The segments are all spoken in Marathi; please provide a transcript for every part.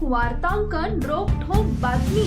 वार्तांकन रोखठोक बातमी।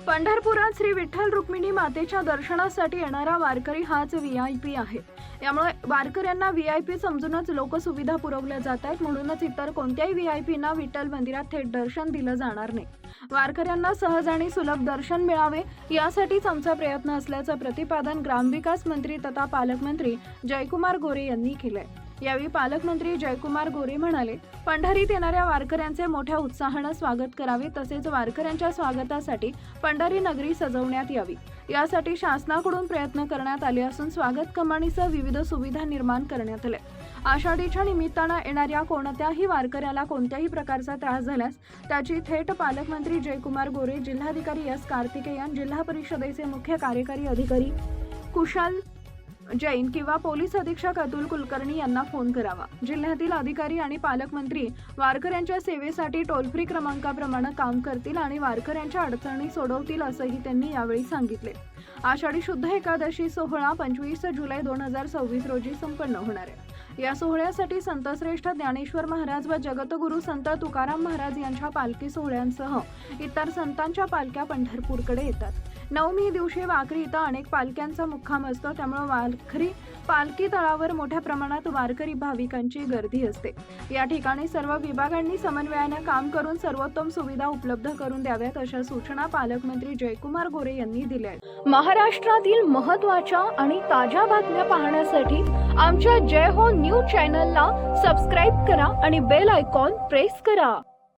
पंढरपुरात श्री विठ्ठल रुक्मिणी मातेच्या दर्शनासाठी येणारा वारकरी हाच व्हीआयपी आहे। यामुळे वारकऱ्यांना व्हीआयपी समजूनच लोकसुविधा पुरवल्या जात आहेत, म्हणूनच इतर कोणत्याही व्हीआयपींना विठ्ठल मंदिरात थेट दर्शन दिलं जाणार नाही। वारकऱ्यांना सहज आणि सुलभ दर्शन मिळावे यासाठीच आमचा प्रयत्न असल्याचं प्रतिपादन ग्रामविकास मंत्री तथा पालकमंत्री जयकुमार गोरे यांनी केलंय। यावेळी पालकमंत्री जयकुमार गोरे म्हणाले, पंढरीत येणाऱ्या वारकऱ्यांचे मोठ्या उत्साहाने स्वागत करावे, तसेच वारकऱ्यांच्या स्वागतासाठी पंढरी नगरी सजवण्यात यावी, यासाठी शासनाकडून प्रयत्न करण्यात आले असून स्वागत कमानीसह विविध सुविधा निर्माण करण्यात आल्या। आषाढीच्या निमित्तानं येणाऱ्या कोणत्याही वारकऱ्याला कोणत्याही प्रकारचा त्रास झाल्यास त्याची थेट पालकमंत्री जयकुमार गोरे, जिल्हाधिकारी एस कार्तिकेयन, जिल्हा परिषदेचे मुख्य कार्यकारी अधिकारी कुशाल जैन किंवा पोलीस अधीक्षक अतुल कुलकर्णी यांना फोन करावा। जिल्ह्यातील अधिकारी आणि पालकमंत्री वारकऱ्यांच्या सेवेसाठी टोल फ्री क्रमांकाप्रमाणे काम करतील आणि वारकऱ्यांच्या अडचणी सोडवतील असंही त्यांनी यावेळी सांगितले। आषाढी शुद्ध एकादशी सोहळा 25 जुलै 2026 रोजी संपन्न होणार आहे। या सोहळ्यासाठी संतश्रेष्ठ ज्ञानेश्वर महाराज व जगतगुरू संत तुकाराम महाराज यांच्या पालखी सोहळ्यांसह इतर संतांच्या पालख्या पंढरपूरकडे येतात। नवमी दिवशी वाखरी इथं अनेक पालख्यांचा मुक्काम असतो, त्यामुळे वाखरी पालखी तळावर मोठ्या प्रमाणात वारकरी भाविकांची गर्दी असते। या ठिकाणी सर्व विभागांनी समन्वयाने काम करून सर्वोत्तम सुविधा उपलब्ध करून द्याव्यात, अशा सूचना पालकमंत्री जयकुमार गोरे यांनी दिल्या आहेत। महाराष्ट्रातील महत्त्वाच्या आणि ताज्या बातम्या पाहण्यासाठी आमच्या जय हो न्यूज चॅनलला सबस्क्राईब करा आणि बेल आयकॉन प्रेस करा।